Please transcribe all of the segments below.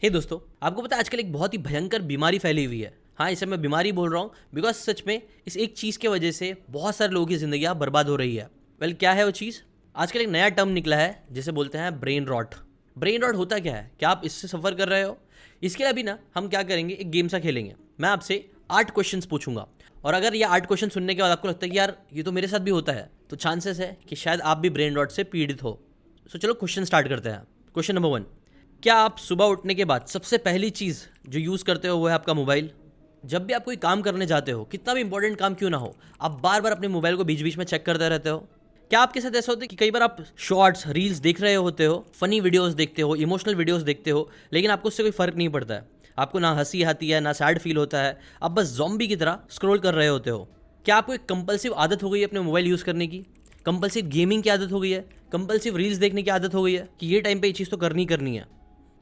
हे दोस्तों, आपको पता है आजकल एक बहुत ही भयंकर बीमारी फैली हुई है। हाँ, इसे मैं बीमारी बोल रहा हूँ बिकॉज सच में इस एक चीज़ की वजह से बहुत सारे लोगों की ज़िंदगी बर्बाद हो रही है। वेल, क्या है वो चीज़? आजकल एक नया टर्म निकला है जिसे बोलते हैं ब्रेन रॉट। ब्रेन रॉट होता क्या है? क्या आप इससे सफ़र कर रहे हो? इसके लिए अभी ना हम क्या करेंगे, एक गेम सा खेलेंगे। मैं आपसे 8 क्वेश्चंस पूछूंगा और अगर ये 8 क्वेश्चन सुनने के बाद आपको लगता है कि यार ये तो मेरे साथ भी होता है, तो चांसेस है कि शायद आप भी ब्रेन रॉट से पीड़ित हो। सो चलो क्वेश्चन स्टार्ट करते हैं। क्वेश्चन नंबर 1, क्या आप सुबह उठने के बाद सबसे पहली चीज़ जो यूज़ करते हो वो है आपका मोबाइल? जब भी आप कोई काम करने जाते हो, कितना भी इंपॉर्टेंट काम क्यों ना हो, आप बार बार अपने मोबाइल को बीच बीच में चेक करते रहते हो? क्या आपके साथ ऐसा होता है कि कई बार आप शॉर्ट्स रील्स देख रहे होते हो, फनी वीडियोस देखते हो, इमोशनल वीडियोस देखते हो, लेकिन आपको उससे कोई फ़र्क नहीं पड़ता है? आपको ना हंसी आती है, ना सैड फील होता है, आप बस ज़ॉम्बी की तरह स्क्रॉल कर रहे होते हो। क्या आपको एक कंपल्सिव आदत हो गई है अपने मोबाइल यूज़ करने की? कंपल्सिव गेमिंग की आदत हो गई है? कंपल्सिव रील्स देखने की आदत हो गई है कि ये टाइम पे ये चीज़ तो करनी है?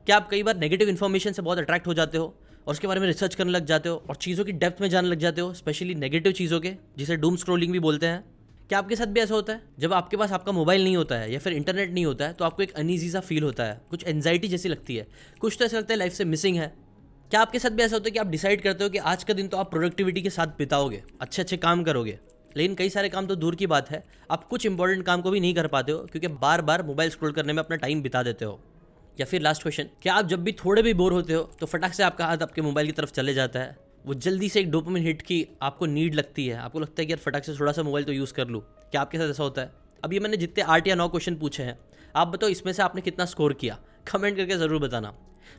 क्या आप कई बार नेगेटिव इन्फॉर्मेशन से बहुत अट्रैक्ट हो जाते हो और उसके बारे में रिसर्च करने लग जाते हो और चीज़ों की डेप्थ में जानने लग जाते हो, स्पेशली नेगेटिव चीज़ों के, जिसे डूम स्क्रॉलिंग भी बोलते हैं? क्या आपके साथ भी ऐसा होता है? जब आपके पास आपका मोबाइल नहीं होता है या फिर इंटरनेट नहीं होता है तो आपको एक अनईजी सा फील होता है, कुछ एंजाइटी जैसी लगती है, कुछ तो ऐसा लगता है लाइफ से मिसिंग है। क्या आपके साथ भी ऐसा होता है कि आप डिसाइड करते हो कि आज का दिन तो आप प्रोडक्टिविटी के साथ बिताओगे, अच्छे अच्छे काम करोगे, लेकिन कई सारे काम तो दूर की बात है, आप कुछ इंपॉर्टेंट काम को भी नहीं कर पाते हो क्योंकि बार बार मोबाइल स्क्रॉल करने में अपना टाइम बिता देते हो? या फिर लास्ट क्वेश्चन, क्या आप जब भी थोड़े भी बोर होते हो तो फटाक से आपका हाथ आपके मोबाइल की तरफ चले जाता है? वो जल्दी से एक डोपामिन हिट की आपको नीड लगती है, आपको लगता है कि यार फटाक से थोड़ा सा मोबाइल तो यूज़ कर लूँ। क्या आपके साथ ऐसा होता है? अब ये मैंने जितने 8 या 9 क्वेश्चन पूछे हैं, आप बताओ इसमें से आपने कितना स्कोर किया? कमेंट करके ज़रूर बताना।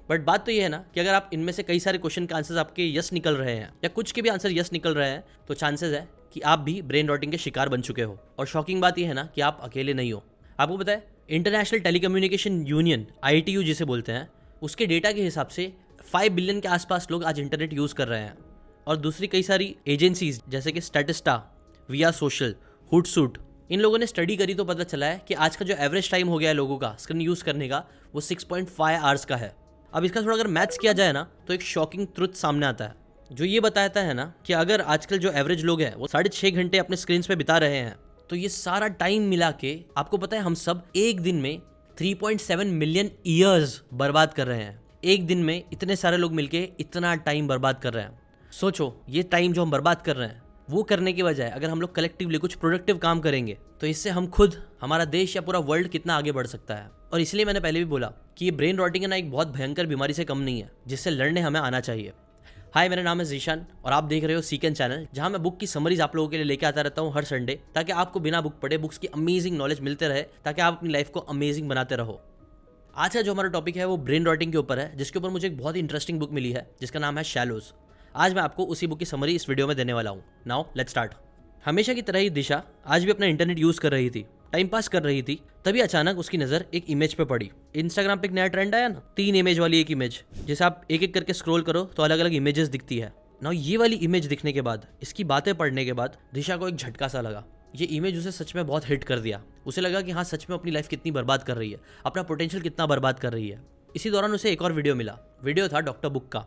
बट बात तो ये है ना कि अगर आप इनमें से कई सारे क्वेश्चन के आंसर्स आपके यस निकल रहे हैं या कुछ के भी आंसर यस निकल रहे हैं, तो चांसेस है कि आप भी ब्रेन रॉटिंग के शिकार बन चुके हो। और शॉकिंग बात यह है ना कि आप अकेले नहीं हो। आपको पता है इंटरनेशनल टेलीकम्युनिकेशन यूनियन ITU जिसे बोलते हैं, उसके डेटा के हिसाब से 5 बिलियन के आसपास लोग आज इंटरनेट यूज़ कर रहे हैं। और दूसरी कई सारी एजेंसीज जैसे कि स्टैटिस्टा, विया सोशल, हुडसूट, इन लोगों ने स्टडी करी तो पता चला है कि आज का जो एवरेज टाइम हो गया है लोगों का स्क्रीन यूज़ करने का, वो 6.5 आवर्स का है। अब इसका थोड़ा अगर मैथ्स किया जाए ना तो एक शॉकिंग ट्रुथ सामने आता है जो ये बताता है ना कि अगर आजकल जो एवरेज लोग हैं वो 6.5 घंटे अपने स्क्रीन पे बिता रहे हैं, तो ये सारा टाइम मिला के आपको पता है हम सब एक दिन में 3.7 मिलियन ईयर्स बर्बाद कर रहे हैं। एक दिन में इतने सारे लोग मिलके इतना टाइम बर्बाद कर रहे हैं। सोचो, ये टाइम जो हम बर्बाद कर रहे हैं वो करने के बजाय अगर हम लोग कलेक्टिवली कुछ प्रोडक्टिव काम करेंगे तो इससे हम खुद, हमारा देश या पूरा वर्ल्ड कितना आगे बढ़ सकता है। और इसलिए मैंने पहले भी बोला कि ये ब्रेन रॉटिंग है ना, एक बहुत भयंकर बीमारी से कम नहीं है जिससे लड़ने हमें आना चाहिए। हाय, मेरा नाम है जीशान और आप देख रहे हो सीकन चैनल, जहां मैं बुक की समरीज आप लोगों के लिए लेके आता रहता हूं हर संडे, ताकि आपको बिना बुक पढ़े बुक्स की अमेजिंग नॉलेज मिलते रहे, ताकि आप अपनी लाइफ को अमेजिंग बनाते रहो। आज का जो हमारा टॉपिक है वो ब्रेन रॉटिंग के ऊपर है, जिसके ऊपर मुझे एक बहुत ही इंटरेस्टिंग बुक मिली है जिसका नाम है शैलोज। आज मैं आपको उसी बुक की समरी इस वीडियो में देने वाला हूँ। Now let's start. हमेशा की तरह ही दिशा आज भी अपना इंटरनेट यूज़ कर रही थी, टाइम पास कर रही थी, तभी अचानक उसकी नज़र एक इमेज पे पड़ी। इंस्टाग्राम पे एक नया ट्रेंड आया ना, 3 इमेज वाली एक इमेज, जिसे आप एक एक करके स्क्रॉल करो तो अलग अलग इमेजेस दिखती है ना। ये वाली इमेज दिखने के बाद, इसकी बातें पढ़ने के बाद दिशा को एक झटका सा लगा। ये इमेज उसे सच में बहुत हिट कर दिया। उसे लगा कि हाँ, सच में अपनी लाइफ कितनी बर्बाद कर रही है, अपना पोटेंशियल कितना बर्बाद कर रही है। इसी दौरान उसे एक और वीडियो मिला। वीडियो था डॉक्टर बुक का,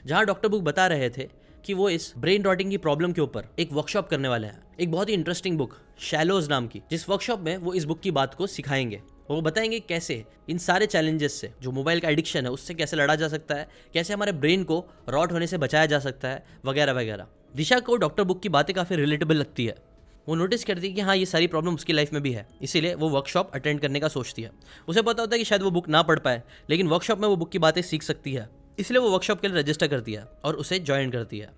जहाँ डॉक्टर बुक बता रहे थे कि वो इस ब्रेन रॉटिंग की प्रॉब्लम के ऊपर एक वर्कशॉप करने वाले हैं, एक बहुत ही इंटरेस्टिंग बुक शैलोज नाम की, जिस वर्कशॉप में वो इस बुक की बात को सिखाएंगे। वो बताएंगे कैसे इन सारे चैलेंजेस से, जो मोबाइल का एडिक्शन है, उससे कैसे लड़ा जा सकता है, कैसे हमारे ब्रेन को रॉट होने से बचाया जा सकता है, वगैरह वगैरह। दिशा को डॉक्टर बुक की बातें काफ़ी रिलेटेबल लगती है। वो नोटिस करती है कि हाँ, ये सारी प्रॉब्लम उसकी लाइफ में भी है, इसीलिए वो वर्कशॉप अटेंड करने का सोचती है। उसे पता होता है कि शायद वो बुक ना पढ़ पाए, लेकिन वर्कशॉप में वो बुक की बातें सीख सकती है, इसलिए वो वर्कशॉप के लिए रजिस्टर करती है और उसे ज्वाइन करती है।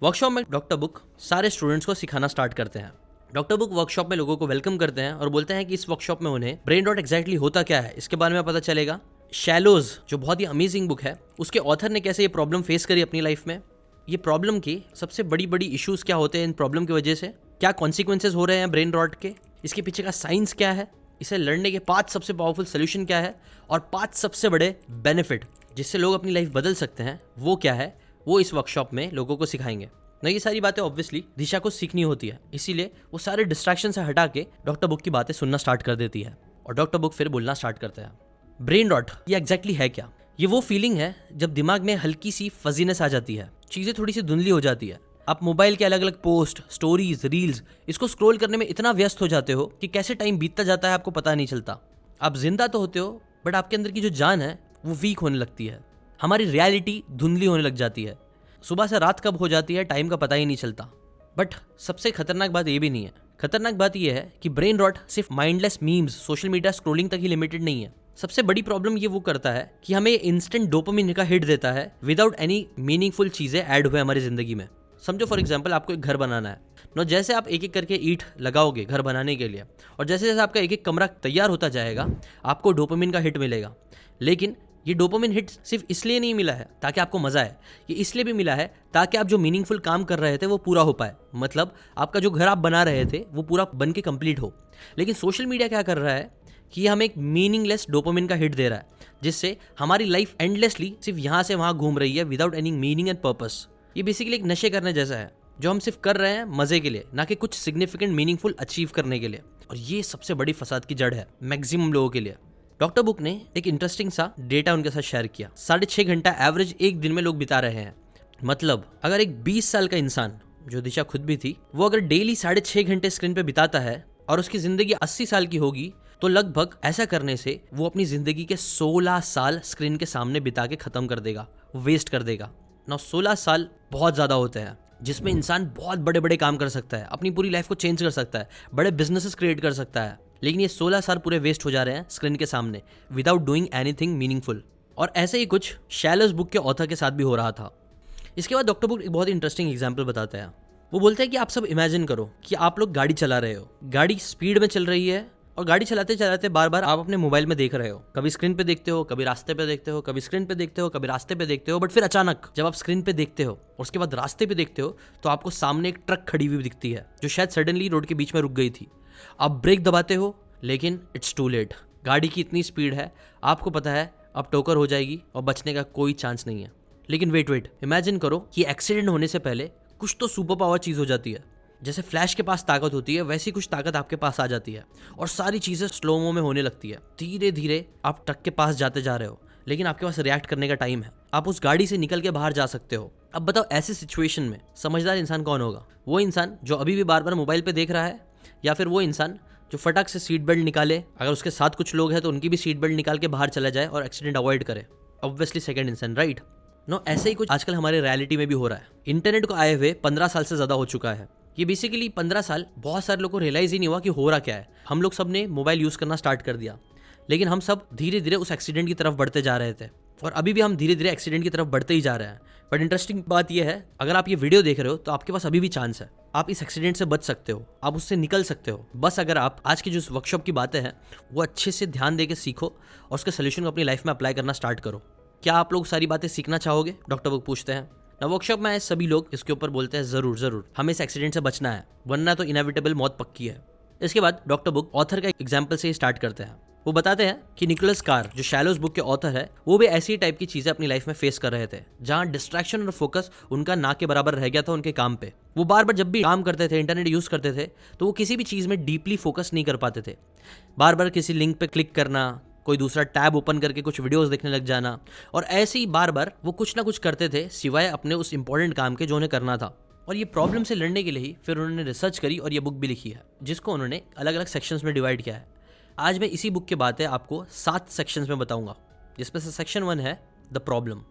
वर्कशॉप में डॉक्टर बुक सारे स्टूडेंट्स को सिखाना स्टार्ट करते हैं। डॉक्टर बुक वर्कशॉप में लोगों को वेलकम करते हैं और बोलते हैं कि इस वर्कशॉप में उन्हें ब्रेन रॉट एग्जैक्टली होता क्या है इसके बारे में पता चलेगा। शैलोज जो बहुत ही अमेजिंग बुक है, उसके ऑथर ने कैसे ये प्रॉब्लम फेस करी अपनी लाइफ में, ये प्रॉब्लम की सबसे बड़ी बड़ी इश्यूज क्या होते हैं इन प्रॉब्लम की वजह से, क्या कॉन्सिक्वेंसेज हो रहे हैं ब्रेन रॉट के, इसके पीछे का साइंस क्या है, इसे लड़ने के 5 सबसे पावरफुल सोल्यूशन क्या है, और 5 सबसे बड़े बेनिफिट जिससे लोग अपनी लाइफ बदल सकते हैं वो क्या है, वो इस वर्कशॉप में लोगों को सिखाएंगे ना। ये सारी बातें ऑब्वियसली दिशा को सीखनी होती है, इसीलिए वो सारे डिस्ट्रैक्शन से हटा के डॉक्टर बुक की बातें सुनना स्टार्ट कर देती है। और डॉक्टर बुक फिर बोलना स्टार्ट करते हैं। ब्रेन रॉट ये एग्जैक्टली है क्या? ये वो फीलिंग है जब दिमाग में हल्की सी फजीनेस आ जाती है, चीज़ें थोड़ी सी धुंधली हो जाती है। आप मोबाइल के अलग अलग पोस्ट, स्टोरीज, रील्स, इसको स्क्रॉल करने में इतना व्यस्त हो जाते हो कि कैसे टाइम बीतता जाता है आपको पता नहीं चलता। आप जिंदा तो होते हो, बट आपके अंदर की जो जान है वो वीक होने लगती है। हमारी रियलिटी धुंधली होने लग जाती है। सुबह से रात कब हो जाती है टाइम का पता ही नहीं चलता। बट सबसे खतरनाक बात ये भी नहीं है। खतरनाक बात यह है कि ब्रेन रॉट सिर्फ mindless memes, social media scrolling तक ही लिमिटेड नहीं है। सबसे बड़ी प्रॉब्लम ये वो करता है कि हमें इंस्टेंट डोपामिन का हिट देता है विदाउट एनी मीनिंगफुल चीजें ऐड हुए हमारी जिंदगी में। समझो फॉर एग्जांपल आपको एक घर बनाना है नो, जैसे आप एक एक करके ईंट लगाओगे घर बनाने के लिए और जैसे जैसे आपका एक एक कमरा तैयार होता जाएगा आपको डोपामिन का हिट मिलेगा। लेकिन ये डोपामिन हिट सिर्फ इसलिए नहीं मिला है ताकि आपको मजा आए, ये इसलिए भी मिला है ताकि आप जो मीनिंगफुल काम कर रहे थे वो पूरा हो पाए। मतलब आपका जो घर आप बना रहे थे वो पूरा बन के कंप्लीट हो। लेकिन सोशल मीडिया क्या कर रहा है कि ये हमें एक मीनिंगलेस डोपामिन का हिट दे रहा है, जिससे हमारी लाइफ एंडलेसली सिर्फ यहाँ से वहाँ घूम रही है without any meaning and purpose. ये बेसिकली एक नशे करने जैसा है जो हम सिर्फ कर रहे हैं मजे के लिए, ना कि कुछ सिग्निफिकेंट मीनिंगफुल अचीव करने के लिए। और ये सबसे बड़ी फसाद की जड़ है मैक्सिमम लोगों के लिए। डॉक्टर बुक ने एक इंटरेस्टिंग सा डेटा उनके साथ शेयर किया। 6.5 घंटा एवरेज एक दिन में लोग बिता रहे हैं। मतलब अगर एक 20 साल का इंसान, जो दिशा खुद भी थी, वो अगर डेली 6.5 घंटे स्क्रीन पे बिताता है और उसकी जिंदगी 80 साल की होगी तो लगभग ऐसा करने से वो अपनी जिंदगी के 16 साल स्क्रीन के सामने बिता के खत्म कर देगा, वेस्ट कर देगा ना। 16 साल बहुत ज्यादा होते हैं जिसमें इंसान बहुत बड़े बड़े काम कर सकता है, अपनी पूरी लाइफ को चेंज कर सकता है, बड़े बिजनेसेस क्रिएट कर सकता है। लेकिन ये 16 साल पूरे वेस्ट हो जा रहे हैं स्क्रीन के सामने विदाउट डूइंग एनीथिंग मीनिंगफुल। और ऐसे ही कुछ शैलोस बुक के ऑथर के साथ भी हो रहा था। इसके बाद डॉक्टर बुक एक बहुत ही इंटरेस्टिंग एग्जाम्पल बताते हैं। वो बोलते हैं कि आप सब इमेजिन करो कि आप लोग गाड़ी चला रहे हो, गाड़ी स्पीड में चल रही है और गाड़ी चलाते चलाते बार बार आप अपने मोबाइल में देख रहे हो। कभी स्क्रीन पे देखते हो, कभी रास्ते पे देखते हो, कभी स्क्रीन पे देखते हो, कभी रास्ते पे देखते हो। बट फिर अचानक जब आप स्क्रीन पे देखते हो और उसके बाद रास्ते पे देखते हो तो आपको सामने एक ट्रक खड़ी हुई दिखती है जो शायद सडनली रोड के बीच में रुक गई थी। आप ब्रेक दबाते हो लेकिन इट्स टू लेट। गाड़ी की इतनी स्पीड है, आपको पता है अब टोकर हो जाएगी और बचने का कोई चांस नहीं है। लेकिन वेट, इमेजिन करो कि एक्सीडेंट होने से पहले कुछ तो सुपर पावर चीज हो जाती है। जैसे फ्लैश के पास ताकत होती है वैसी कुछ ताकत आपके पास आ जाती है और सारी चीजें स्लोमो में होने लगती है। धीरे धीरे आप ट्रक के पास जाते जा रहे हो लेकिन आपके पास रिएक्ट करने का टाइम है। आप उस गाड़ी से निकल के बाहर जा सकते हो। अब बताओ ऐसी सिचुएशन में समझदार इंसान कौन होगा? वो इंसान जो अभी भी बार बार मोबाइल पे देख रहा है, या फिर वो इंसान जो फटाक से सीट बेल्ट निकाले, अगर उसके साथ कुछ लोग हैं तो उनकी भी सीट बेल्ट निकाल के बाहर चला जाए और एक्सीडेंट अवॉइड करे? ऑब्वियसली सेकंड इंसान, राइट? नो, ऐसे ही कुछ आजकल हमारे रियलिटी में भी हो रहा है। इंटरनेट को आए हुए 15 साल से ज्यादा हो चुका है। ये बेसिकली 15 साल बहुत सारे लोगों को रियलाइज ही नहीं हुआ कि हो रहा क्या है। हम लोग सब ने मोबाइल यूज करना स्टार्ट कर दिया, लेकिन हम सब धीरे धीरे उस एक्सीडेंट की तरफ बढ़ते जा रहे थे और अभी भी हम धीरे धीरे एक्सीडेंट की तरफ बढ़ते ही जा रहे हैं। बट इंटरेस्टिंग बात यह है, अगर आप ये वीडियो देख रहे हो तो आपके पास अभी भी चांस है। आप इस एक्सीडेंट से बच सकते हो, आप उससे निकल सकते हो। बस अगर आप आज की जो वर्कशॉप की बातें हैं वो अच्छे से ध्यान दे के सीखो और उसके सोल्यूशन को अपनी लाइफ में अप्लाई करना स्टार्ट करो। क्या आप लोग सारी बातें सीखना चाहोगे? डॉक्टर बुक पूछते हैं। ना वर्कशॉप में सभी लोग इसके ऊपर बोलते हैं जरूर हमें इस एक्सीडेंट से बचना है, वरना तो इनएविटेबल मौत पक्की है। इसके बाद डॉक्टर बुक ऑथर का एग्जाम्पल से ही स्टार्ट करते हैं। वो बताते हैं कि निकोलस कार, जो शैलोस बुक के ऑथर है, वो भी ऐसी टाइप की चीजें अपनी लाइफ में फेस कर रहे थे जहां डिस्ट्रैक्शन और फोकस उनका ना के बराबर रह गया था उनके काम पे। वो बार बार जब भी काम करते थे, इंटरनेट यूज करते थे, तो वो किसी भी चीज में डीपली फोकस नहीं कर पाते थे। बार बार किसी लिंक पे क्लिक करना, कोई दूसरा टैब ओपन करके कुछ वीडियोस देखने लग जाना, और ऐसे ही बार बार वो कुछ ना कुछ करते थे सिवाय अपने उस इंपॉर्टेंट काम के जो उन्हें करना था। और ये प्रॉब्लम से लड़ने के लिए ही फिर उन्होंने रिसर्च करी और ये बुक भी लिखी है, जिसको उन्होंने अलग अलग सेक्शंस में डिवाइड किया है। आज मैं इसी बुक की बातें आपको 7 सेक्शंस में बताऊंगा, जिसमें से सेक्शन 1 है द प्रॉब्लम।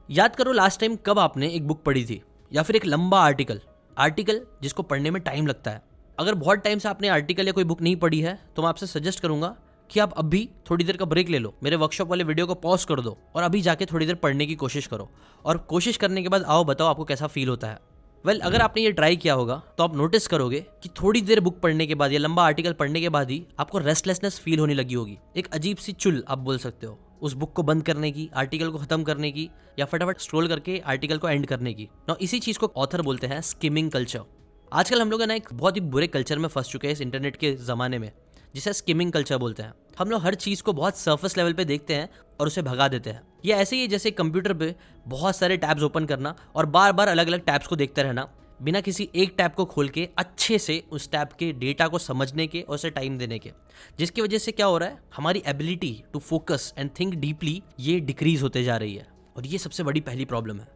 याद करो लास्ट टाइम कब आपने एक बुक पढ़ी थी, या फिर एक लंबा आर्टिकल जिसको पढ़ने में टाइम लगता है। अगर बहुत टाइम से आपने आर्टिकल या कोई बुक नहीं पढ़ी है तो मैं आपसे सजेस्ट करूंगा कि आप अभी थोड़ी देर का ब्रेक ले लो, मेरे वर्कशॉप वाले वीडियो को पॉज कर दो और अभी जाके थोड़ी देर पढ़ने की कोशिश करो, और कोशिश करने के बाद आओ बताओ आपको कैसा फील होता है। अगर आपने ये ट्राई किया होगा तो आप नोटिस करोगे कि थोड़ी देर बुक पढ़ने के बाद या लंबा आर्टिकल पढ़ने के बाद ही आपको रेस्टलेसनेस फील होने लगी होगी। एक अजीब सी चुल आप बोल सकते हो उस बुक को बंद करने की, आर्टिकल को खत्म करने की, या फटाफट स्क्रॉल करके आर्टिकल को एंड करने की। ना इसी चीज को ऑथर बोलते हैं स्किमिंग कल्चर। आजकल हम लोग ना एक बहुत ही बुरे कल्चर में फंस चुके हैं इस इंटरनेट के जमाने में, जिसे स्किमिंग कल्चर बोलते हैं। हम लोग हर चीज को बहुत सरफेस लेवल पे देखते हैं और उसे भगा देते हैं। ये ऐसे ही जैसे कंप्यूटर पे बहुत सारे टैब्स ओपन करना और बार बार अलग अलग टैब्स को देखते रहना, बिना किसी एक टैब को खोल के अच्छे से उस टैब के डेटा को समझने के और उसे टाइम देने के, जिसकी वजह से क्या हो रहा है, हमारी ability to focus and think deeply ये डिक्रीज होते जा रही है। और ये सबसे बड़ी पहली प्रॉब्लम है।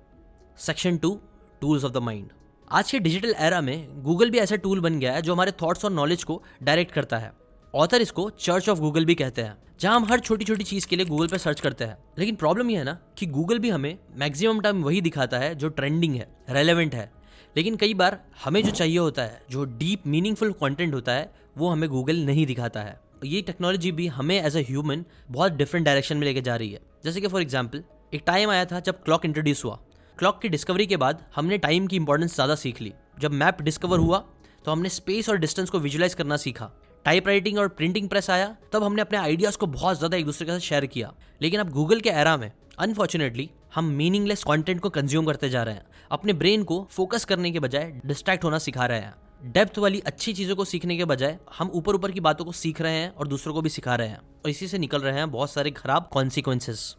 Section 2, tools of the mind. आज के डिजिटल एरा में गूगल भी ऐसा टूल बन गया है जो हमारे थॉट्स और नॉलेज को डायरेक्ट करता है। ऑथर इसको चर्च ऑफ गूगल भी कहते हैं, जहां हम हर छोटी छोटी चीज के लिए गूगल पे सर्च करते हैं। लेकिन प्रॉब्लम यह है ना कि गूगल भी हमें मैक्सिमम टाइम वही दिखाता है जो ट्रेंडिंग है, रेलेवेंट है। लेकिन कई बार हमें जो चाहिए होता है, जो डीप मीनिंगफुल कंटेंट होता है, वो हमें गूगल नहीं दिखाता है। ये टेक्नोलॉजी भी हमें एज अ ह्यूमन बहुत डिफरेंट डायरेक्शन में लेके जा रही है। जैसे कि फॉर एग्जाम्पल, एक टाइम आया था जब क्लॉक इंट्रोड्यूस हुआ। क्लॉक की डिस्कवरी के बाद हमने टाइम की इंपॉर्टेंस ज़्यादा सीख ली। जब मैप डिस्कवर हुआ तो हमने स्पेस और डिस्टेंस को विजुलाइज करना सीखा। टाइप राइटिंग और प्रिंटिंग प्रेस आया, तब हमने अपने आइडियाज़ को बहुत ज़्यादा एक दूसरे के साथ शेयर किया। लेकिन अब गूगल के एरा में अनफॉर्चुनेटली हम मीनिंगलेस कंटेंट को कंज्यूम करते जा रहे हैं। अपने ब्रेन को फोकस करने के बजाय डिस्ट्रैक्ट होना सिखा रहे हैं। डेप्थ वाली अच्छी चीज़ों को सीखने के बजाय हम ऊपर ऊपर की बातों को सीख रहे हैं और दूसरों को भी सिखा रहे हैं, और इसी से निकल रहे हैं बहुत सारे खराब consequences.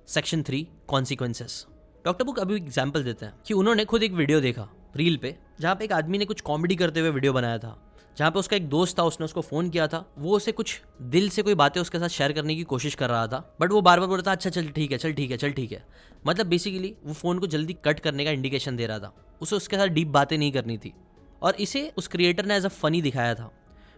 Section 3, consequences. Doctor book अभी एग्जाम्पल देते हैं कि उन्होंने खुद एक वीडियो देखा रील पे, जहाँ पे एक आदमी ने कुछ कॉमेडी करते हुए वीडियो बनाया था, जहाँ पे उसका एक दोस्त था, उसने उसको फ़ोन किया था। वो उसे कुछ दिल से कोई बातें उसके साथ शेयर करने की कोशिश कर रहा था, बट वो बार बार बोल रहा था अच्छा चल ठीक है, चल ठीक है, चल ठीक है। मतलब बेसिकली वो फ़ोन को जल्दी कट करने का इंडिकेशन दे रहा था। उसे उसके साथ डीप बातें नहीं करनी थी, और इसे उस क्रिएटर ने एज अ फनी दिखाया था।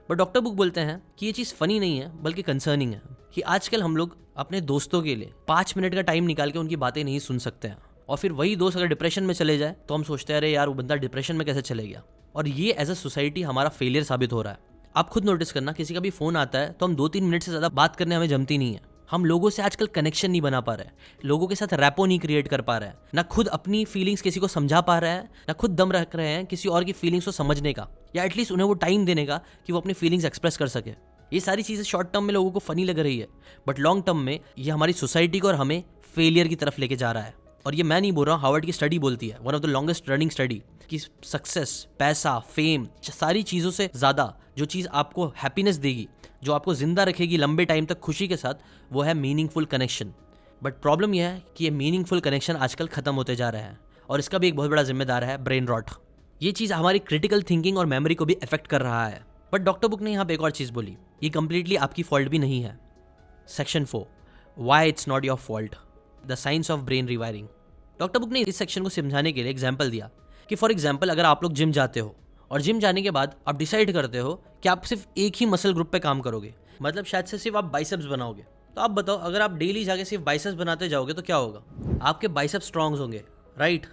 बट डॉक्टर बुक बोलते हैं कि ये चीज़ फनी नहीं है बल्कि कंसर्निंग है, कि आजकल हम लोग अपने दोस्तों के लिए 5 मिनट का टाइम निकाल के उनकी बातें नहीं सुन सकते हैं। और फिर वही दोस्त अगर डिप्रेशन में चले जाए तो हम सोचते हैं अरे यार वो बंदा डिप्रेशन में कैसे चले गया। और ये एज अ सोसाइटी हमारा फेलियर साबित हो रहा है। आप खुद नोटिस करना, किसी का भी फोन आता है तो हम 2-3 मिनट से ज़्यादा बात करने हमें जमती नहीं है। हम लोगों से आजकल कनेक्शन नहीं बना पा रहे हैं, लोगों के साथ रैपो नहीं क्रिएट कर पा रहे हैं, ना खुद अपनी फीलिंग्स किसी को समझा पा रहे हैं, ना खुद दम रख रहे हैं किसी और की फीलिंग्स को समझने का, या एटलीस्ट उन्हें वो टाइम देने का कि वो अपनी फीलिंग्स एक्सप्रेस कर सके। ये सारी चीज़ें शॉर्ट टर्म में लोगों को फनी लग रही है, बट लॉन्ग टर्म में ये हमारी सोसाइटी को और हमें फेलियर की तरफ लेके जा रहा है। और ये मैं नहीं बोल रहा हूँ, हार्वर्ड की स्टडी बोलती है, one of the longest running study, कि सक्सेस, पैसा, फेम, सारी चीज़ों से ज़्यादा जो चीज़ आपको हैप्पीनेस देगी, जो आपको जिंदा रखेगी लंबे टाइम तक खुशी के साथ, वो है मीनिंगफुल कनेक्शन। बट प्रॉब्लम यह है कि ये मीनिंगफुल कनेक्शन आजकल खत्म होते जा रहे हैं, और इसका भी एक बहुत बड़ा जिम्मेदार है ब्रेन रॉट। ये चीज़ हमारी क्रिटिकल थिंकिंग और मेमोरी को भी अफेक्ट कर रहा है। बट डॉक्टर बुक ने यहाँ पे एक और चीज़ बोली, ये कंप्लीटली आपकी फॉल्ट भी नहीं है। Section 4, why it's not your fault, the science of brain rewiring. Doctor book ने इस सेक्शन को समझाने के लिए एग्जाम्पल दिया कि फॉर एग्जाम्पल अगर आप लोग जिम जाते हो और जिम जाने के बाद आप डिसाइड करते हो कि आप सिर्फ एक ही मसल ग्रुप पे काम करोगे, मतलब शायद से सिर्फ आप बाइसेप्स बनाओगे, तो आप बताओ अगर आप डेली जाके सिर्फ बाइसेप्स बनाते जाओगे तो क्या होगा? आपके बाइसेप्स स्ट्रॉन्ग होंगे, राइट?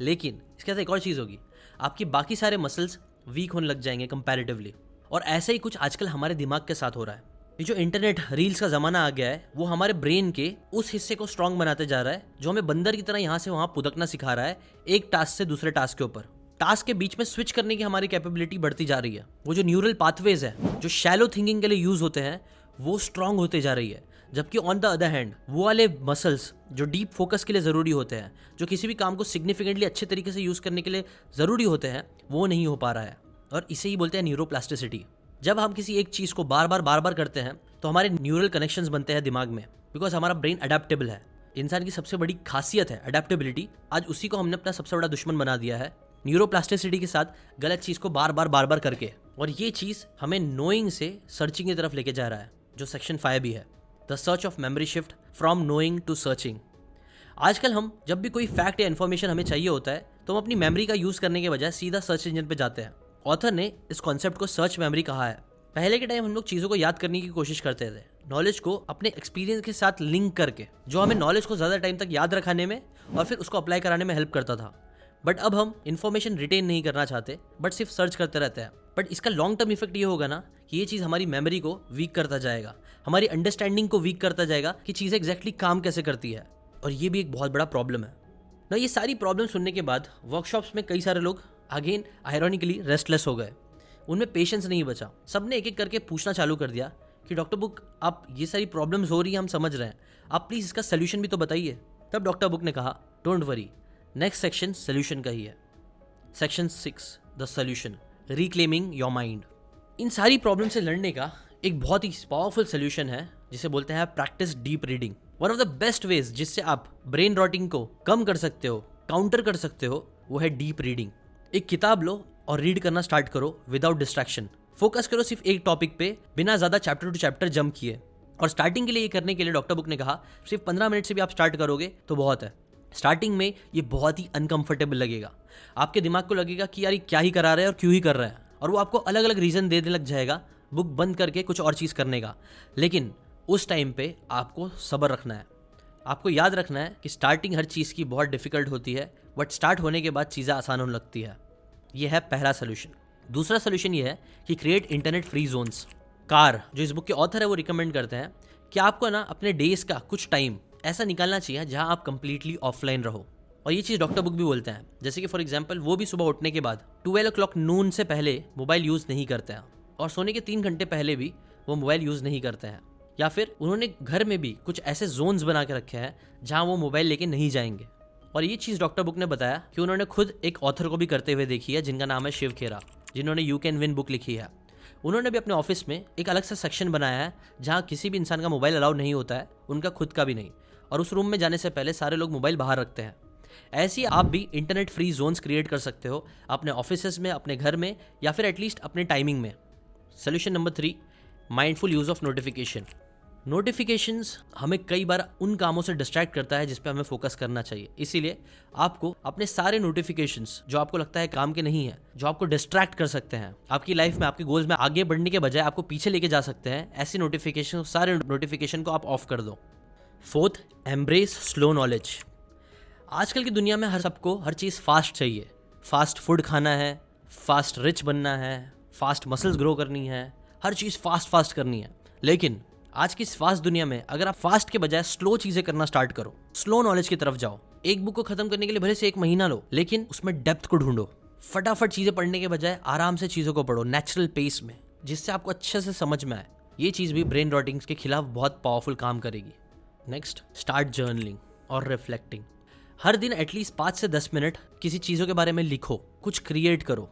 लेकिन इसके साथ एक और चीज़ होगी, आपकी बाकी सारे मसल्स वीक होने लग जाएंगे कंपैरेटिवली। और ऐसा ही कुछ आजकल हमारे दिमाग के साथ हो रहा है। ये जो इंटरनेट रील्स का ज़माना आ गया है, वो हमारे ब्रेन के उस हिस्से को स्ट्रॉन्ग बनाते जा रहा है जो हमें बंदर की तरह यहाँ से वहाँ पुदकना सिखा रहा है, एक टास्क से दूसरे टास्क के ऊपर। टास्क के बीच में स्विच करने की हमारी कैपेबिलिटी बढ़ती जा रही है। वो जो न्यूरल पाथवेज है जो शैलो थिंकिंग के लिए यूज़ होते हैं, वो स्ट्रॉन्ग होते जा रही है। जबकि ऑन द अदर हैंड वो वाले मसल्स जो डीप फोकस के लिए ज़रूरी होते हैं, जो किसी भी काम को सिग्निफिकेंटली अच्छे तरीके से यूज़ करने के लिए ज़रूरी होते हैं, वो नहीं हो पा रहा है। और इसे ही बोलते हैं न्यूरोप्लास्टिसिटी। जब हम किसी एक चीज़ को बार बार करते हैं तो हमारे न्यूरल कनेक्शंस बनते हैं दिमाग में, बिकॉज हमारा ब्रेन अडेप्टेबल है। इंसान की सबसे बड़ी खासियत है अडेप्टेबिलिटी। आज उसी को हमने अपना सबसे बड़ा दुश्मन बना दिया है, न्यूरोप्लास्टिसिटी के साथ गलत चीज़ को बार बार करके। और ये चीज़ हमें नोइंग से सर्चिंग की तरफ लेके जा रहा है, जो सेक्शन 5 भी है, the search of memory shift from knowing to searching. आजकल हम जब भी कोई फैक्ट या इन्फॉर्मेशन हमें चाहिए होता है तो हम अपनी मेमोरी का यूज़ करने के बजाय सीधा सर्च इंजन पे जाते हैं। ऑथर ने इस कॉन्सेप्ट को सर्च मेमोरी कहा है। पहले के टाइम हम लोग चीज़ों को याद करने की कोशिश करते थे, नॉलेज को अपने एक्सपीरियंस के साथ लिंक करके, जो हमें नॉलेज को ज़्यादा टाइम तक याद रखने में और फिर उसको अप्लाई कराने में हेल्प करता था। बट अब हम इन्फॉर्मेशन रिटेन नहीं करना चाहते, बट सिर्फ सर्च करते रहते हैं। बट इसका लॉन्ग टर्म इफेक्ट ये होगा ना कि ये चीज़ हमारी मेमोरी को वीक करता जाएगा, हमारी अंडरस्टैंडिंग को वीक करता जाएगा कि चीज़ें एग्जैक्टली काम कैसे करती है। और ये भी एक बहुत बड़ा प्रॉब्लम है ना। ये सारी प्रॉब्लम सुनने के बाद वर्कशॉप्स में कई सारे लोग अगेन आयरॉनिकली रेस्टलेस हो गए। उनमें पेशेंस नहीं बचा। सबने एक एक करके पूछना चालू कर दिया कि डॉक्टर बुक, आप ये सारी प्रॉब्लम्स हो रही है, हम समझ रहे हैं, आप प्लीज़ इसका सोल्यूशन भी तो बताइए। तब डॉक्टर बुक ने कहा, don't worry, next section solution का ही है। Section 6, the solution, reclaiming your mind. इन सारी प्रॉब्लम से लड़ने का एक बहुत ही पावरफुल सोल्यूशन है जिसे बोलते हैं practice deep reading. One of the best veg जिससे आप ब्रेन रॉटिंग को कम कर सकते हो, काउंटर कर सकते हो, वो है डीप रीडिंग। एक किताब लो और रीड करना स्टार्ट करो विदाउट डिस्ट्रैक्शन। फोकस करो सिर्फ एक टॉपिक पे, बिना ज़्यादा चैप्टर टू चैप्टर जंप किए। और स्टार्टिंग के लिए ये करने के लिए डॉक्टर बुक ने कहा सिर्फ 15 मिनट से भी आप स्टार्ट करोगे तो बहुत है। स्टार्टिंग में ये बहुत ही अनकंफर्टेबल लगेगा, आपके दिमाग को लगेगा कि यार ये क्या ही करा रहा है और क्यों ही कर रहा है, और वो आपको अलग अलग रीज़न देने लग जाएगा बुक बंद करके कुछ और चीज़ करने का, लेकिन उस टाइम पे आपको सब्र रखना है। आपको याद रखना है कि स्टार्टिंग हर चीज़ की बहुत डिफिकल्ट होती है, बट स्टार्ट होने के बाद चीज़ें आसान होने लगती है। ये है पहला सोल्यूशन। दूसरा सोल्यूशन ये है कि क्रिएट इंटरनेट फ्री जोन्स। कार, जो इस बुक के ऑथर है, वो रिकमेंड करते हैं कि आपको ना अपने डेज का कुछ टाइम ऐसा निकालना चाहिए जहां आप कंप्लीटली ऑफलाइन रहो। और ये चीज़ डॉक्टर बुक भी बोलते हैं, जैसे कि फॉर एग्जांपल वो भी सुबह उठने के बाद 12 o'clock नून से पहले मोबाइल यूज़ नहीं करते हैं, और सोने के 3 घंटे पहले भी वो मोबाइल यूज़ नहीं करते हैं। या फिर उन्होंने घर में भी कुछ ऐसे जोन्स बना के रखे हैं जहाँ वो मोबाइल लेके नहीं जाएंगे। और ये चीज़ डॉक्टर बुक ने बताया कि उन्होंने खुद एक ऑथर को भी करते हुए देखी है, जिनका नाम है शिव खेरा, जिन्होंने यू कैन विन बुक लिखी है। उन्होंने भी अपने ऑफिस में एक अलग सा सेक्शन बनाया है जहाँ किसी भी इंसान का मोबाइल अलाउड नहीं होता है, उनका खुद का भी नहीं, और उस रूम में जाने से पहले सारे लोग मोबाइल बाहर रखते हैं। ऐसे ही आप भी इंटरनेट फ्री जोन्स क्रिएट कर सकते हो अपने ऑफिसेज में, अपने घर में, या फिर एटलीस्ट अपने टाइमिंग में। Solution number 3, mindful use of notification. Notifications हमें कई बार उन कामों से डिस्ट्रैक्ट करता है जिस पे हमें फोकस करना चाहिए। इसीलिए आपको अपने सारे नोटिफिकेशंस जो आपको लगता है काम के नहीं है, जो आपको डिस्ट्रैक्ट कर सकते हैं, आपकी लाइफ में आपके गोल्स में आगे बढ़ने के बजाय आपको पीछे लेके जा सकते हैं, ऐसी नोटिफिकेशन, सारे नोटिफिकेशन को आप ऑफ कर दो। 4th, embrace slow knowledge. आजकल की दुनिया में हर सबको हर चीज़ फास्ट चाहिए। फास्ट फूड खाना है, फास्ट रिच बनना है, फास्ट मसल्स ग्रो करनी है, हर चीज़ फास्ट करनी है। लेकिन आज की इस फास्ट दुनिया में अगर आप फास्ट के बजाय स्लो चीज़ें करना स्टार्ट करो, स्लो नॉलेज की तरफ जाओ, एक बुक को खत्म करने के लिए भले से 1 महीना लो, लेकिन उसमें डेप्थ को ढूंढो। फटाफट चीज़ें पढ़ने के बजाय आराम से चीज़ों को पढ़ो, नेचुरल पेस में, जिससे आपको अच्छे से समझ में आए। ये चीज़ भी ब्रेन रॉटिंग्स के खिलाफ बहुत पावरफुल काम करेगी। नेक्स्ट, स्टार्ट जर्नलिंग और रिफ्लेक्टिंग। हर दिन एटलीस्ट 5 से 10 मिनट किसी चीज़ों के बारे में लिखो, कुछ क्रिएट करो।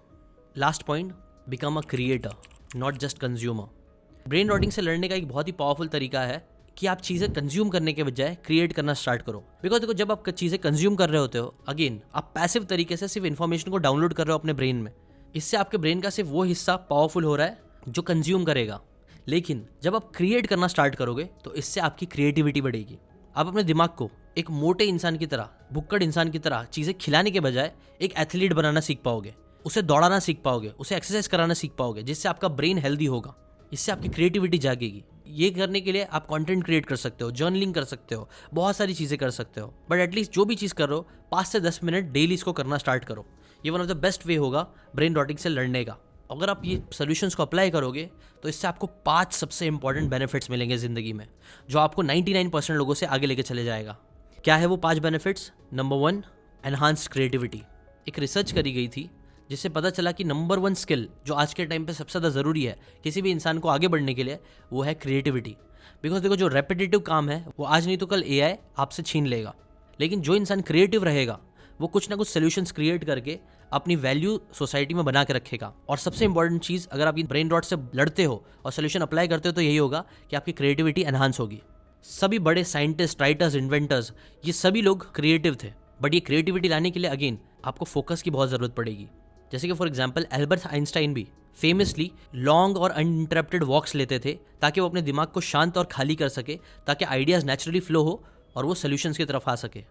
Last point, become a creator, not just consumer. Brain rotting से लड़ने का एक बहुत ही पावरफुल तरीका है कि आप चीज़ें कंज्यूम करने के बजाय क्रिएट करना स्टार्ट करो। बिकॉज देखो, जब आप चीज़ें कंज्यूम कर रहे होते हो, अगेन आप पैसिव तरीके से सिर्फ इन्फॉर्मेशन को डाउनलोड कर रहे हो अपने ब्रेन में। इससे आपके ब्रेन का सिर्फ वो हिस्सा पावरफुल हो रहा है जो कंज्यूम करेगा। लेकिन जब आप क्रिएट करना स्टार्ट करोगे तो इससे आपकी क्रिएटिविटी बढ़ेगी। आप अपने दिमाग को एक मोटे इंसान की तरह, भुक्कड़ इंसान की तरह चीज़ें खिलाने के बजाय एक एथलीट बनाना सीख पाओगे, उसे दौड़ाना सीख पाओगे, उसे एक्सरसाइज कराना सीख पाओगे, जिससे आपका ब्रेन हेल्दी होगा। इससे आपकी क्रिएटिविटी जागेगी। ये करने के लिए आप कंटेंट क्रिएट कर सकते हो, जर्नलिंग कर सकते हो, बहुत सारी चीज़ें कर सकते हो। बट एटलीस्ट जो भी चीज़ कर रहे हो 5 से 10 मिनट डेली इसको करना स्टार्ट करो। ये one of the best way होगा ब्रेन रॉटिंग से लड़ने का। अगर आप ये सोल्यूशंस को अप्लाई करोगे तो इससे आपको 5 सबसे इंपॉर्टेंट बेनिफिट्स मिलेंगे ज़िंदगी में, जो आपको 99% लोगों से आगे लेके चले जाएगा। क्या है वो 5 बेनिफिट्स? Number 1, enhanced creativity. एक रिसर्च करी गई थी जिससे पता चला कि नंबर 1 स्किल जो आज के टाइम पे सबसे ज़्यादा ज़रूरी है किसी भी इंसान को आगे बढ़ने के लिए, वो है क्रिएटिविटी। बिकॉज देखो, जो रेपिटेटिव काम है वो आज नहीं तो कल एआई आपसे छीन लेगा, लेकिन जो इंसान क्रिएटिव रहेगा वो कुछ ना कुछ सोल्यूशंस क्रिएट करके अपनी वैल्यू सोसाइटी में बना के रखेगा। और सबसे इंपॉर्टेंट चीज़, अगर आप ब्रेन रॉट से लड़ते हो और सोल्यूशन अप्लाई करते हो तो यही होगा कि आपकी क्रिएटिविटी एनहांस होगी। सभी बड़े साइंटिस्ट, राइटर्स, इन्वेंटर्स, ये सभी लोग क्रिएटिव थे, बट ये क्रिएटिविटी लाने के लिए अगेन आपको फोकस की बहुत ज़रूरत पड़ेगी। जैसे कि फॉर एग्जाम्पल एल्बर्ट आइंस्टाइन भी फेमसली लॉन्ग और अनइंटरप्टेड वॉक्स लेते थे ताकि वो अपने दिमाग को शांत और खाली कर सके, ताकि आइडियाज़ नेचुरली फ्लो हो और वो सोल्यूशंस की तरफ आ सके।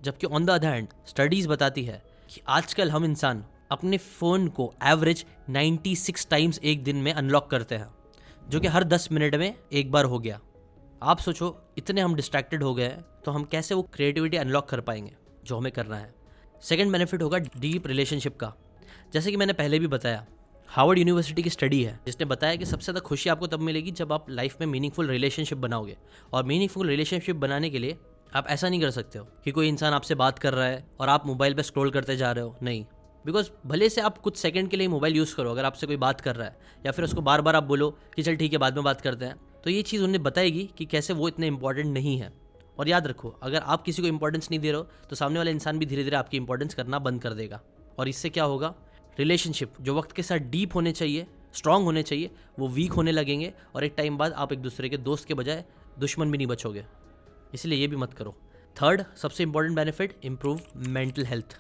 जबकि on the other hand studies बताती है कि आजकल हम इंसान अपने फ़ोन को एवरेज 96 टाइम्स एक दिन में अनलॉक करते हैं, जो कि हर 10 मिनट में एक बार हो गया। आप सोचो, इतने हम डिस्ट्रैक्टेड हो गए हैं तो हम कैसे वो क्रिएटिविटी अनलॉक कर पाएंगे जो हमें करना है। सेकेंड बेनिफिट होगा डीप रिलेशनशिप का। जैसे कि मैंने पहले भी बताया, हार्वर्ड यूनिवर्सिटी की स्टडी है जिसने बताया कि सबसे ज़्यादा खुशी आपको तब मिलेगी जब आप लाइफ में मीनिंगफुल रिलेशनशिप बनाओगे। और मीनिंगफुल रिलेशनशिप बनाने के लिए आप ऐसा नहीं कर सकते हो कि कोई इंसान आपसे बात कर रहा है और आप मोबाइल पे स्क्रॉल करते जा रहे हो, नहीं। बिकॉज भले से आप कुछ सेकंड के लिए मोबाइल यूज़ करो, अगर आपसे कोई बात कर रहा है या फिर उसको बार बार आप बोलो कि चल ठीक है बाद में बात करते हैं, तो ये चीज़ उन्हें बताएगी कि कैसे वो इतने इंपॉर्टेंट नहीं है। और याद रखो, अगर आप किसी को इंपॉर्टेंस नहीं दे रहे हो तो सामने वाला इंसान भी धीरे धीरे आपकी इंपॉर्टेंस करना बंद कर देगा। और इससे क्या होगा, रिलेशनशिप जो वक्त के साथ डीप होने चाहिए, स्ट्रांग होने चाहिए, वो वीक होने लगेंगे और एक टाइम बाद आप एक दूसरे के दोस्त के बजाय दुश्मन भी नहीं बचोगे। इसलिए ये भी मत करो। थर्ड सबसे important benefit, improve mental health.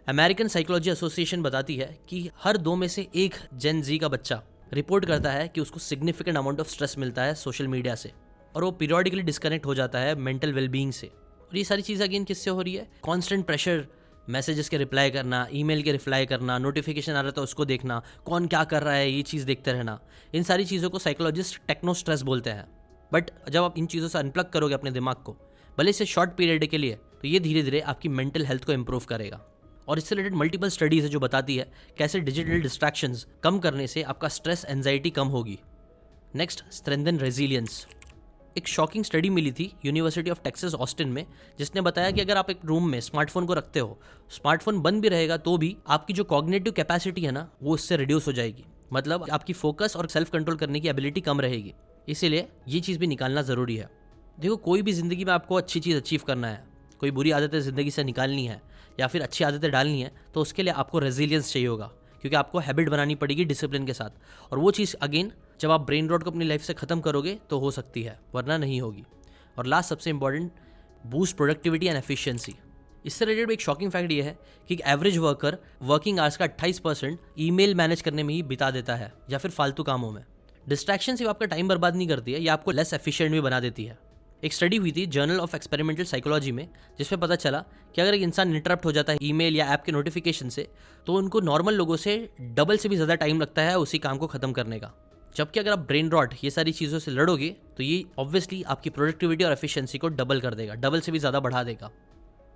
American psychology association बताती है कि हर 2 में से 1 जेन जी का बच्चा रिपोर्ट करता है कि उसको सिग्निफिकेंट अमाउंट ऑफ स्ट्रेस मिलता है सोशल मीडिया से, और वो पीरियडिकली डिस्कनेक्ट हो जाता है मेंटल वेलबींग से। और ये सारी चीज़ अगेन किससे हो रही है? कॉन्स्टेंट प्रेशर मैसेजेस के रिप्लाई करना, ईमेल के रिप्लाई करना, नोटिफिकेशन आ रहा था उसको देखना, कौन क्या कर रहा है ये चीज़ देखते रहना, इन सारी चीज़ों को साइकोलॉजिस्ट टेक्नो स्ट्रेस बोलते हैं। बट जब आप इन चीज़ों से अनप्लग करोगे अपने दिमाग को, भले से शॉर्ट पीरियड के लिए, तो ये धीरे धीरे आपकी मेंटल हेल्थ को इम्प्रूव करेगा। और इससे रिलेटेड मल्टीपल स्टडीज़ है जो बताती है कैसे डिजिटल डिस्ट्रैक्शंस कम करने से आपका स्ट्रेस एंजाइटी कम होगी। Next, strengthen resilience. एक शॉकिंग स्टडी मिली थी यूनिवर्सिटी ऑफ टेक्सास ऑस्टिन में, जिसने बताया कि अगर आप एक रूम में स्मार्टफोन को रखते हो, स्मार्टफोन बंद भी रहेगा तो भी आपकी जो कॉग्निटिव कैपेसिटी है ना, वो उससे रिड्यूस हो जाएगी। मतलब आपकी फोकस और सेल्फ कंट्रोल करने की एबिलिटी कम रहेगी। इसीलिए ये चीज़ भी निकालना ज़रूरी है। देखो, कोई भी ज़िंदगी में आपको अच्छी चीज़ अचीव करना है, कोई बुरी आदतें ज़िंदगी से निकालनी है या फिर अच्छी आदतें डालनी है, तो उसके लिए आपको रेजिलियंस चाहिए होगा, क्योंकि आपको हैबिट बनानी पड़ेगी डिसिप्लिन के साथ। और वो चीज़ अगेन जब आप ब्रेन रॉट को अपनी लाइफ से ख़त्म करोगे तो हो सकती है, वरना नहीं होगी। और लास्ट, सबसे important, boost productivity and efficiency. इससे रिलेटेड एक शॉकिंग फैक्ट ये है कि एक एवरेज वर्कर वर्किंग आवर्स का 28% ईमेल मैनेज करने में ही बिता देता है या फिर फालतू कामों में। डिस्ट्रैक्शन सिर्फ आपका टाइम बर्बाद नहीं करती है, ये आपको लेस एफिशिएंट भी बना देती है। एक स्टडी हुई थी जर्नल ऑफ एक्सपेरिमेंटल साइकोलॉजी में, जिसमें पता चला कि अगर एक इंसान इंटरप्ट हो जाता है ईमेल या ऐप के नोटिफिकेशन से, तो उनको नॉर्मल लोगों से डबल से भी ज़्यादा टाइम लगता है उसी काम को ख़त्म करने का। जबकि अगर आप ब्रेन रॉट ये सारी चीज़ों से लड़ोगे तो ये ऑब्वियसली आपकी प्रोडक्टिविटी और एफिशिएंसी को डबल कर देगा, डबल से भी ज़्यादा बढ़ा देगा।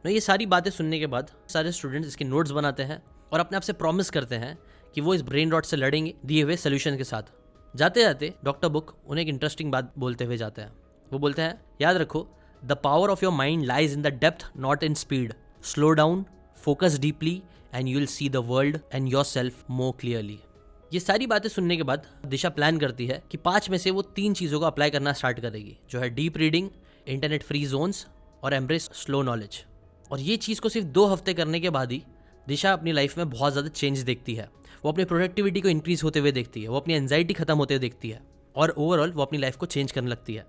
तो ये सारी बातें सुनने के बाद सारे स्टूडेंट्स इसके नोट्स बनाते हैं और अपने आप से प्रॉमिस करते हैं कि वो इस ब्रेन रॉट से लड़ेंगे दिए हुए सोल्यूशन के साथ। जाते जाते डॉक्टर बुक उन्हें एक इंटरेस्टिंग बात बोलते हुए जाते हैं। वो बोलते हैं, याद रखो, the power of your mind lies in the depth not in speed. Slow down, focus deeply and you will see the world and your self more clearly. ये सारी बातें सुनने के बाद दिशा प्लान करती है कि 5 में से वो 3 चीज़ों को अप्लाई करना स्टार्ट करेगी, जो है deep reading, internet free zones और एम्ब्रेस स्लो नॉलेज। और ये चीज़ को सिर्फ 2 हफ्ते करने के बाद ही दिशा अपनी लाइफ में बहुत ज़्यादा चेंज देखती है। वो अपनी प्रोडक्टिविटी को इंक्रीज होते हुए देखती है, वो अपनी एंजाइटी खत्म होते हुए देखती है और ओवरऑल वो अपनी लाइफ को चेंज करने लगती है।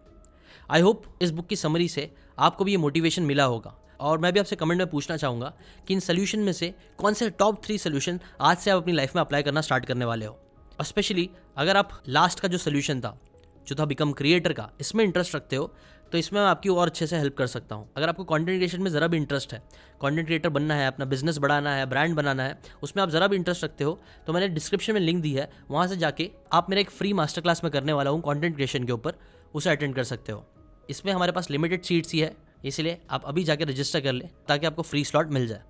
आई होप इस बुक की समरी से आपको भी ये मोटिवेशन मिला होगा। और मैं भी आपसे कमेंट में पूछना चाहूँगा कि इन सोल्यूशन में से कौन से टॉप 3 सोल्यूशन आज से आप अपनी लाइफ में अप्लाई करना स्टार्ट करने वाले हो। और स्पेशली अगर आप लास्ट का जो सोल्यूशन था, जो था बिकम क्रिएटर का, इसमें इंटरेस्ट रखते हो तो इसमें मैं आपकी और अच्छे से हेल्प कर सकता हूँ। अगर आपको कंटेंट क्रिएशन में ज़रा भी इंटरेस्ट है, कंटेंट क्रिएटर बनना है, अपना बिजनेस बढ़ाना है, ब्रांड बनाना है, उसमें आप ज़रा भी इंटरेस्ट रखते हो, तो मैंने डिस्क्रिप्शन में लिंक दी है, वहाँ से जाके आप मेरा एक फ्री मास्टर क्लास में करने वाला हूँ कंटेंट क्रिएशन के ऊपर, उसे अटेंड कर सकते हो। इसमें हमारे पास लिमिटेड सीट्स ही है, इसलिए आप अभी जाके रजिस्टर कर लें ताकि आपको फ्री स्लॉट मिल जाए।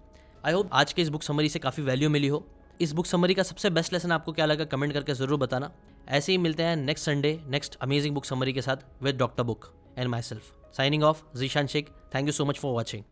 आई होप आज के इस बुक समरी से काफ़ी वैल्यू मिली हो। इस बुक समरी का सबसे बेस्ट लेसन आपको क्या लगा कमेंट करके ज़रूर बताना। ऐसे ही मिलते हैं next Sunday next amazing book summary के साथ with doctor book and myself. Signing off, Zeeshan Sheikh. Thank you so much for watching.